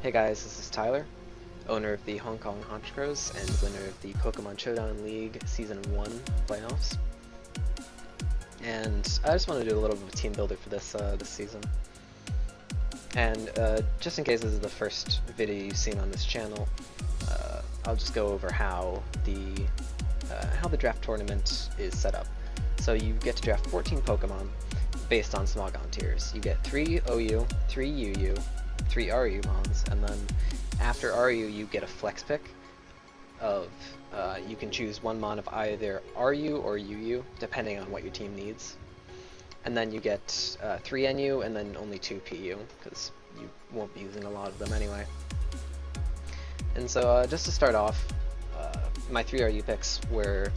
Hey guys, this is Tyler, owner of the Hong Kong Honchkrows and winner of the Pokemon Showdown League Season 1 playoffs. And I just want to do a little bit of a team builder for this season. And just in case this is the first video you've seen on this channel, I'll just go over how the draft tournament is set up. So you get to draft 14 Pokemon based on Smogon tiers. You get 3 OU, 3 UU, 3 RU mons, and then after RU you get a flex pick of, you can choose one mon of either RU or UU, depending on what your team needs. And then you get 3 NU and then only 2 PU, because you won't be using a lot of them anyway. And so just to start off, my 3 RU picks were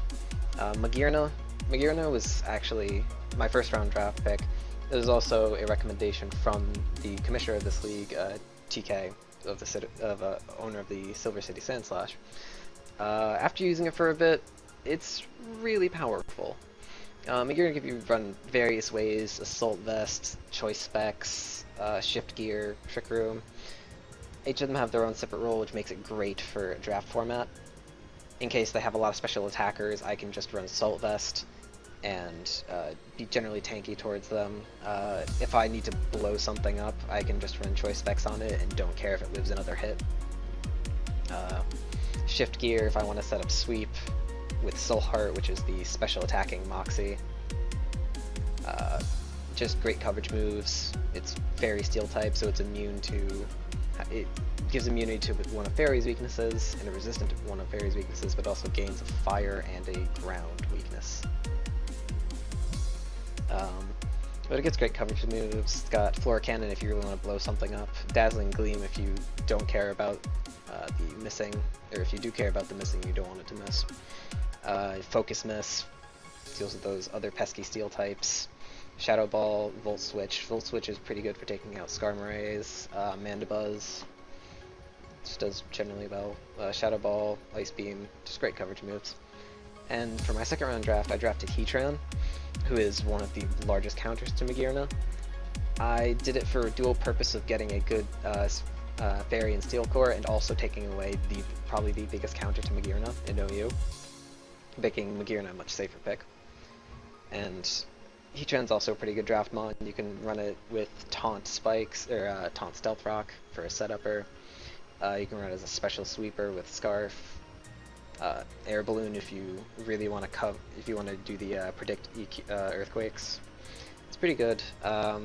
Magearna. Magearna was actually my first round draft pick. It was also a recommendation from the commissioner of this league, TK, owner of the Silver City Sandslash. After using it for a bit, it's really powerful. Magearna can be run various ways: Assault Vest, Choice Specs, Shift Gear, Trick Room. Each of them have their own separate role, which makes it great for a draft format. In case they have a lot of special attackers, I can just run Assault Vest and be generally tanky towards them. If I need to blow something up, I can just run Choice Specs on it and don't care if it lives another hit. Shift Gear if I want to set up Sweep with Soul Heart, which is the special attacking Moxie. Just great coverage moves. It's Fairy Steel type, so it's immune to... It gives immunity to one of Fairy's weaknesses, and a resistant to one of Fairy's weaknesses, but also gains a Fire and a Ground weakness. But it gets great coverage moves. It's got Flora Cannon if you really want to blow something up, Dazzling Gleam if you don't care about the missing, or if you do care about the missing, you don't want it to miss. Focus Miss deals with those other pesky steel types. Shadow Ball, Volt Switch. Volt Switch is pretty good for taking out Skarmorays. Mandibuzz just does generally well. Shadow Ball, Ice Beam, just great coverage moves. And for my second round draft, I drafted Heatran, who is one of the largest counters to Magearna. I did it for a dual purpose of getting a good Fairy and Steel Core, and also taking away probably the biggest counter to Magearna in OU, making Magearna a much safer pick. And Heatran's also a pretty good draft mon. You can run it with Taunt Spikes, or Taunt Stealth Rock for a setupper. You can run it as a special sweeper with Scarf. Air Balloon if you really want to do the predict earthquakes. It's pretty good. I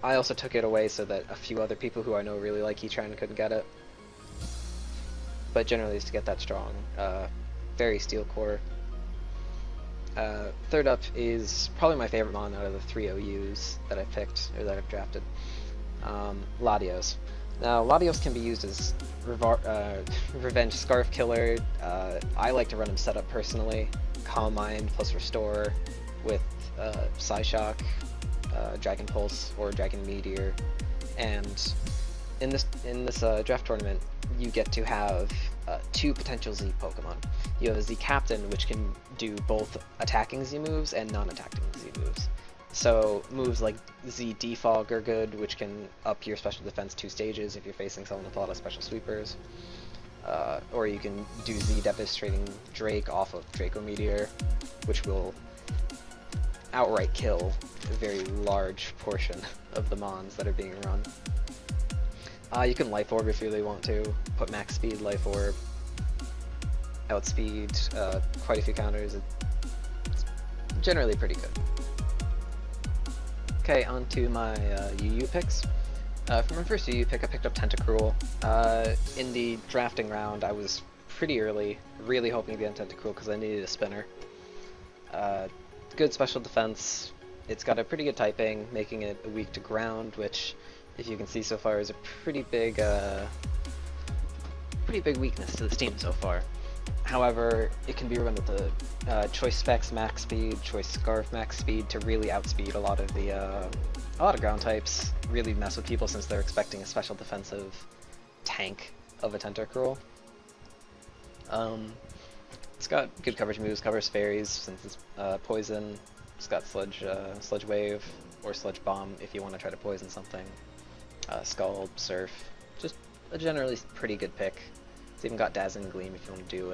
also took it away so that a few other people who I know really like Heatran couldn't get it. But generally, is to get that strong. Very Steel Core. Third up is probably my favorite mon out of the 3 OUs that I picked, or that I've drafted. Latios. Now, Latios can be used as Revenge Scarf Killer. I like to run him setup personally. Calm Mind plus Restore with Psyshock, Dragon Pulse, or Dragon Meteor. And in this draft tournament, you get to have 2 potential Z Pokemon. You have a Z Captain, which can do both attacking Z moves and non-attacking Z moves. So moves like Z Defog are good, which can up your special defense 2 stages if you're facing someone with a lot of special sweepers. Or you can do Z Devastating Drake off of Draco Meteor, which will outright kill a very large portion of the mons that are being run. You can Life Orb if you really want to. Put max speed Life Orb. Outspeed quite a few counters. It's generally pretty good. Okay, on to my UU picks. For my first UU pick, I picked up Tentacruel. In the drafting round, I was pretty early, really hoping to get Tentacruel because I needed a spinner. Good special defense. It's got a pretty good typing, making it weak to ground, which, if you can see so far, is a pretty big weakness to this team so far. However, it can be run with the Choice Specs max speed, Choice Scarf max speed to really outspeed a lot of ground types. Really mess with people since they're expecting a special defensive tank of a Tentacruel. It's got good coverage moves, covers fairies since it's poison. It's got Sludge Wave or Sludge Bomb if you want to try to poison something. Scald, Surf, just a generally pretty good pick. It's even got Dazzling Gleam if you want to deal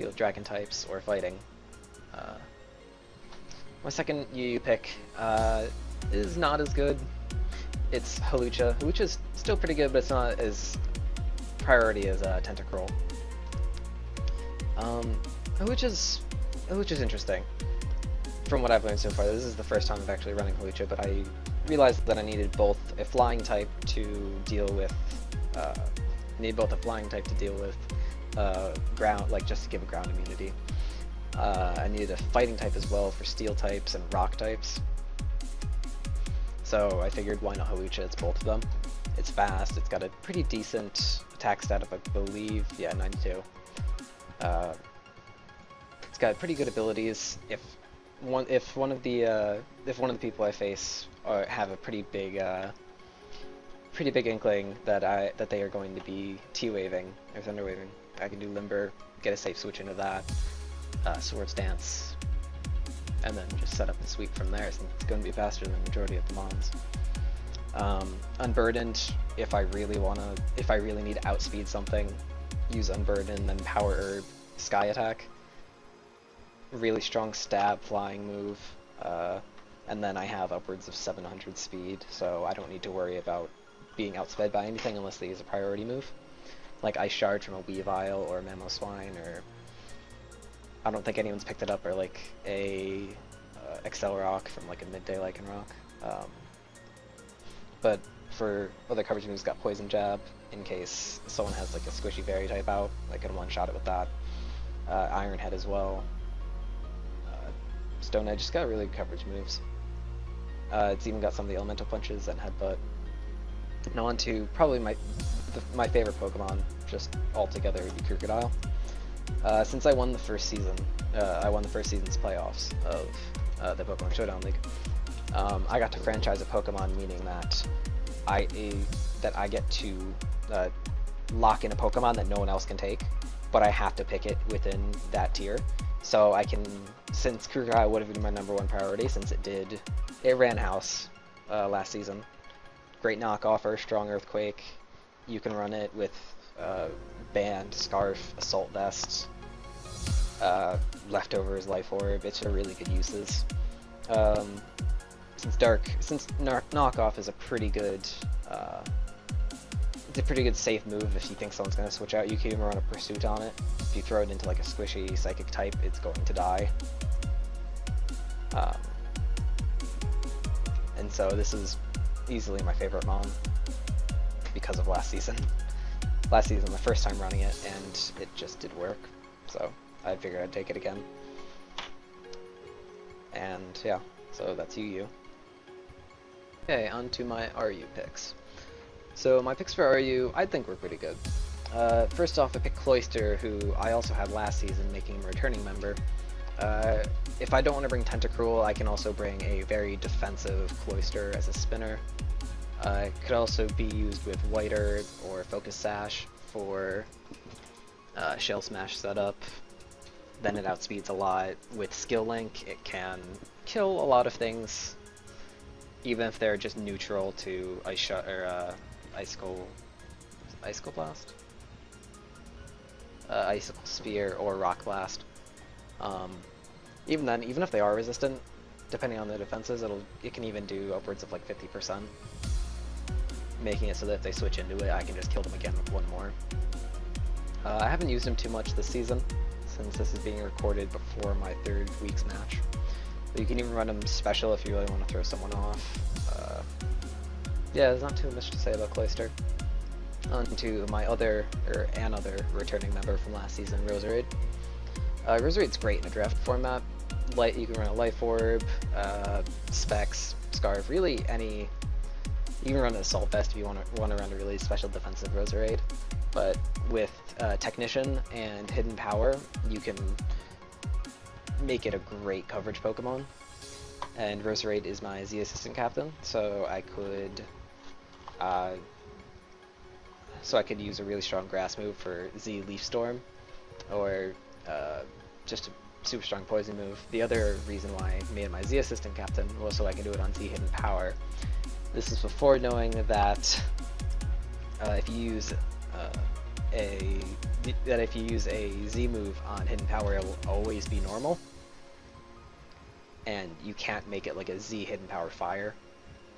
with dragon types or fighting. My second UU pick is not as good. It's Hawlucha. Hawlucha's still pretty good, but it's not as priority as Tentacruel. Hawlucha's interesting. From what I've learned so far, this is the first time I've actually running Hawlucha, but I realized that I needed both a flying type to deal with ground, like just to give a ground immunity. I needed a fighting type as well for steel types and rock types. So I figured, why not Hawlucha? It's both of them. It's fast. It's got a pretty decent attack stat of, I believe, yeah, 92. It's got pretty good abilities. If one of the people I face have a pretty big inkling that they are going to be T-waving or Thunder waving, I can do Limber, get a safe switch into that, Swords Dance, and then just set up the sweep from there, since it's going to be faster than the majority of the mons. Unburdened, if I really need to outspeed something, use Unburdened, then Power Herb, Sky Attack. Really strong stab flying move, and then I have upwards of 700 speed, so I don't need to worry about being outsped by anything unless they use a priority move, like Ice Shard from a Weavile or a Mamoswine, or I don't think anyone's picked it up, or like a Excel Rock from like a Midday Lycanroc. But for other coverage moves, got Poison Jab in case someone has like a squishy Fairy type out, I can one-shot it with that. Iron Head as well. Stone Edge just got really good coverage moves. It's even got some of the elemental punches and headbutt. Now on to probably my favorite Pokemon, just altogether, would be Crocodile. Since I won the first season, season's playoffs of the Pokemon Showdown League, I got to franchise a Pokemon, meaning that I get to lock in a Pokemon that no one else can take, but I have to pick it within that tier. So I can, since Crocodile would have been my #1 priority, since it ran house last season. Great knockoff, strong Earthquake. You can run it with Band, Scarf, Assault Vest, Leftovers, Life Orb. It's a really good uses. Since knockoff is a pretty good, it's a pretty good safe move if you think someone's going to switch out. You can even run a Pursuit on it. If you throw it into like a squishy Psychic type, it's going to die. And so this is easily my favorite Mon because of last season. Last season, the first time running it, and it just did work. So I figured I'd take it again. And yeah, so that's UU. Okay, on to my RU picks. So my picks for RU, I think were pretty good. First off, I picked Cloyster, who I also had last season, making him a returning member. If I don't want to bring Tentacruel, I can also bring a very defensive Cloyster as a spinner. It could also be used with White Herb or Focus Sash for Shell Smash setup. Then it outspeeds a lot. With Skill Link, it can kill a lot of things, even if they're just neutral to Icicle Blast? Icicle Spear or Rock Blast. Even then, even if they are resistant, depending on the defenses, it can even do upwards of like 50%, making it so that if they switch into it, I can just kill them again with one more. I haven't used him too much this season, since this is being recorded before my 3rd week's match. But you can even run him special if you really want to throw someone off. Yeah, there's not too much to say about Cloyster. On to my another returning member from last season, Roserade. Roserade's great in a draft format. You can run a Life Orb, Specs, Scarf, really any. You can run an Assault Vest if you want to run a really special defensive Roserade. But with Technician and Hidden Power, you can make it a great coverage Pokemon. And Roserade is my Z Assistant Captain, so I could use a really strong Grass move for Z Leaf Storm, or just a super strong Poison move. The other reason why I made my Z Assistant Captain was so I can do it on Z Hidden Power. This is before knowing that if you use a Z move on hidden power, it will always be normal, and you can't make it like a Z hidden power fire,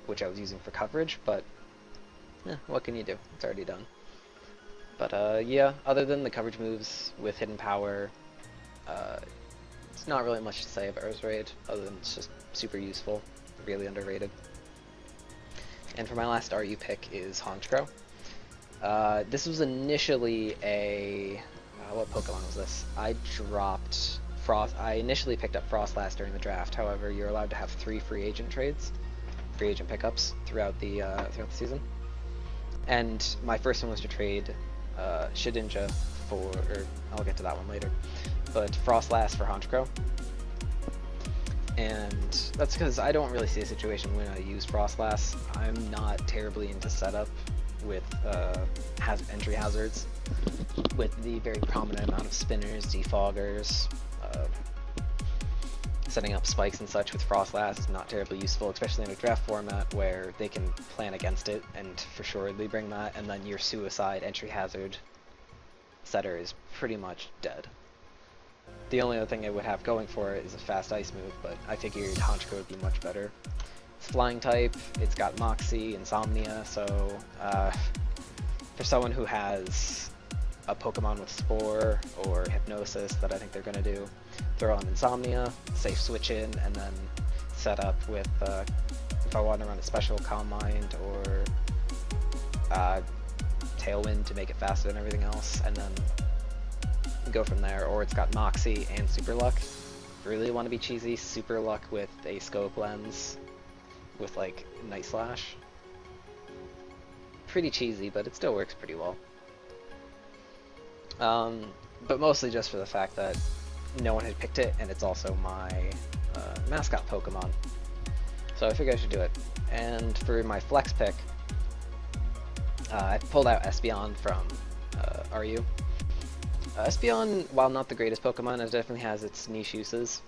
which I was using for coverage. But what can you do? It's already done. But yeah, other than the coverage moves with hidden power, it's not really much to say about Earth's Raid, other than it's just super useful, really underrated. And for my last RU pick is Honchkrow. This was initially a... what Pokemon was this? I dropped Frost... I initially picked up Frostlass during the draft, however you're allowed to have 3 free agent trades, free agent pickups throughout the season. And my first one was to trade Shedinja for... or I'll get to that one later. But Frostlass for Honchkrow. And that's because I don't really see a situation when I use Frostlass. I'm not terribly into setup with entry hazards, with the very prominent amount of spinners, defoggers, setting up spikes and such with Frostlass is not terribly useful, especially in a draft format where they can plan against it and for sure they bring that, and then your suicide entry hazard setter is pretty much dead. The only other thing it would have going for it is a fast ice move, but I figured Honchkrow would be much better. It's flying type, it's got Moxie, Insomnia, so for someone who has a Pokemon with Spore or Hypnosis that I think they're going to do, throw on Insomnia, safe switch in, and then set up with, if I want to run a special Calm Mind or Tailwind to make it faster than everything else, and then go from there. Or it's got Moxie and Super Luck. Really want to be cheesy, Super Luck with a Scope Lens with like Night Slash. Pretty cheesy, but it still works pretty well. But mostly just for the fact that no one had picked it, and it's also my mascot Pokemon. So I figured I should do it. And for my flex pick, I pulled out Espeon from RU. Espeon, while not the greatest Pokemon, it definitely has its niche uses.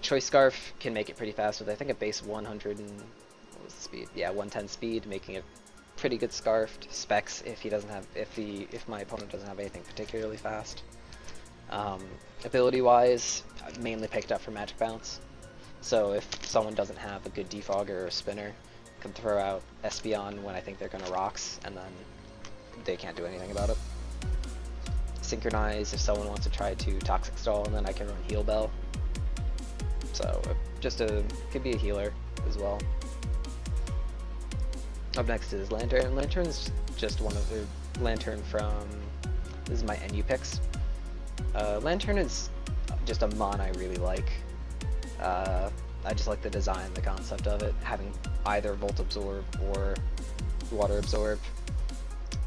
Choice Scarf can make it pretty fast with I think a base 100 and what was the speed? Yeah, 110 speed, making it pretty good scarfed. Specs if he doesn't have if my opponent doesn't have anything particularly fast. Ability wise, I mainly picked up for Magic Bounce. So if someone doesn't have a good defogger or a spinner, I can throw out Espeon when I think they're gonna rocks, and then they can't do anything about it. Synchronize if someone wants to try to Toxic Stall, and then I can run Heal Bell. So could be a healer as well. Up next is Lantern. Lantern's just one of the Lantern from, this is my NU picks. Lantern is just a mon I really like. I just like the design, the concept of it, having either Volt Absorb or Water Absorb.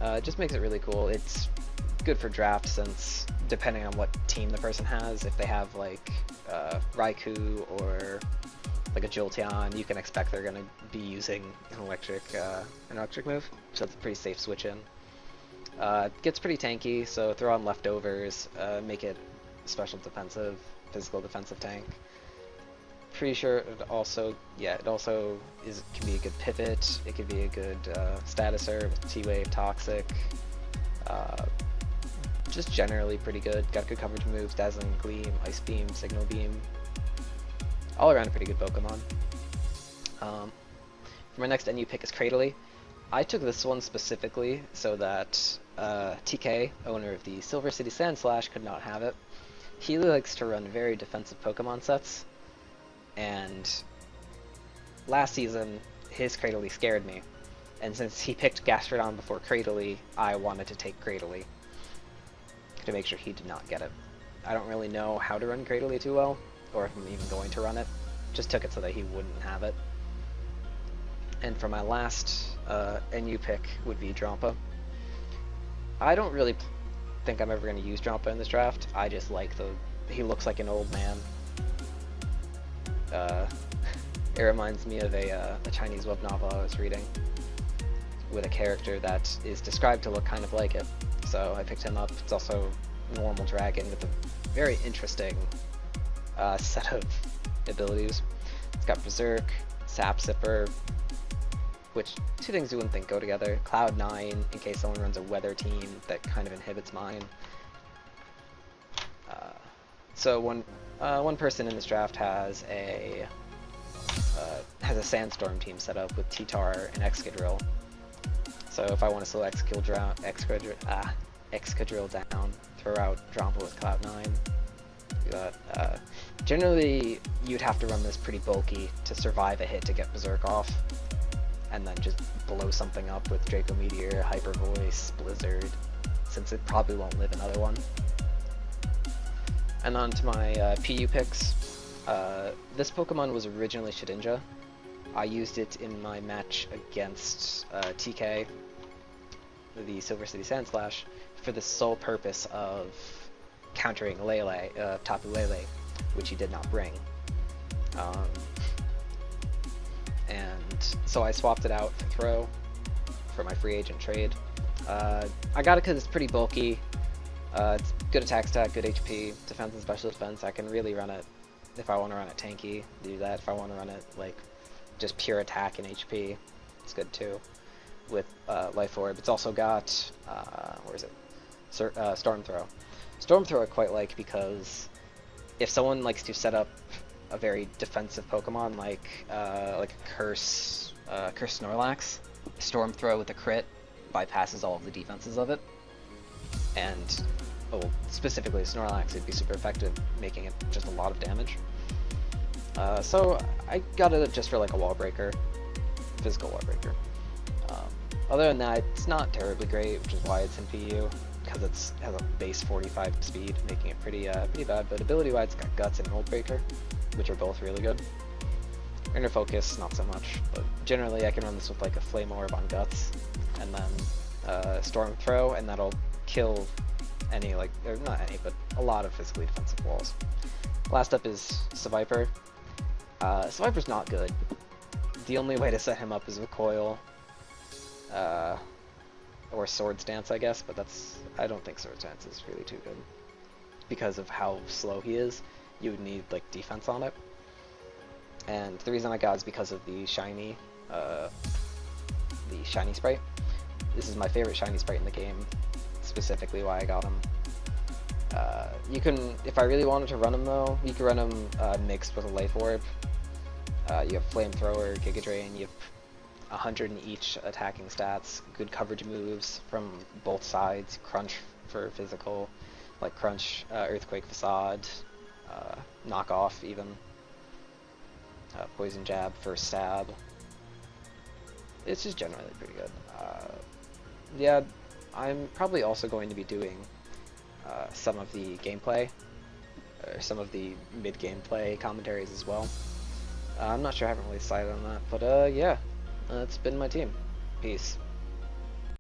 It just makes it really cool. It's good for draft since depending on what team the person has, if they have like Raikou or like a Jolteon, you can expect they're going to be using an electric move, so that's a pretty safe switch in. Gets pretty tanky, so throw on leftovers, make it special defensive, physical defensive tank. Pretty sure it also can be a good pivot, it could be a good statuser with T-Wave, Toxic, just generally pretty good. Got good coverage moves, Dazzling Gleam, Ice Beam, Signal Beam. All around a pretty good Pokemon. For my next NU pick is Cradily. I took this one specifically so that TK, owner of the Silver City Sandslash, could not have it. He likes to run very defensive Pokemon sets, and last season his Cradily scared me. And since he picked Gastrodon before Cradily, I wanted to take Cradily to make sure he did not get it. I don't really know how to run Cradily too well, or if I'm even going to run it. Just took it so that he wouldn't have it. And for my last NU pick would be Drampa. I don't really think I'm ever going to use Drampa in this draft. I just like he looks like an old man. It reminds me of a Chinese web novel I was reading with a character that is described to look kind of like it. So I picked him up. It's also a normal dragon with a very interesting set of abilities. It's got Berserk, Sap Sipper, which two things you wouldn't think go together. Cloud9, in case someone runs a weather team that kind of inhibits mine. So one person in this draft has a sandstorm team set up with T-Tar and Excadrill. So if I want to slow Excadrill down, throw out Drampa with Cloud9. Generally, you'd have to run this pretty bulky to survive a hit to get Berserk off, and then just blow something up with Draco Meteor, Hyper Voice, Blizzard, since it probably won't live another one. And on to my PU picks. This Pokemon was originally Shedinja. I used it in my match against TK, the Silver City Sandslash, for the sole purpose of countering Tapu Lele, which he did not bring. And so I swapped it out for Throw for my free agent trade. I got it because it's pretty bulky. It's good attack stat, good HP, defense and special defense. I can really run it if I want to run it tanky, do that. If I want to run it like just pure attack and HP, it's good too. With Life Orb, it's also got where is it? Storm Throw. Storm Throw I quite like because if someone likes to set up a very defensive Pokemon like a Curse Snorlax, Storm Throw with a crit bypasses all of the defenses of it, and specifically Snorlax, it'd be super effective, making it just a lot of damage. So I got it just for like a wall breaker, physical wall breaker. Other than that, it's not terribly great, which is why it's in PU, because it has a base 45 speed, making it pretty bad. But ability-wise, it's got Guts and Mold Breaker, which are both really good. Inner Focus, not so much, but generally I can run this with like a Flame Orb on Guts, and then Storm Throw, and that'll kill any, or not any, but a lot of physically defensive walls. Last up is Seviper. Seviper's not good. The only way to set him up is with Coil, or Swords Dance, I guess, but I don't think Swords Dance is really too good. Because of how slow he is, you would need like defense on it. And the reason I got it is because of the shiny sprite. This is my favorite shiny sprite in the game, specifically why I got him. You can, if I really wanted to run him though, you can run him mixed with a Life Orb. You have Flamethrower, Giga Drain, you have 100 in each attacking stats, good coverage moves from both sides, Crunch for physical, like Crunch, Earthquake Facade, Knock Off even, Poison Jab for stab. It's just generally pretty good. Yeah, I'm probably also going to be doing some of the gameplay, or some of the mid-gameplay commentaries as well. I'm not sure, I haven't really decided on that, but yeah, that's been my team. Peace.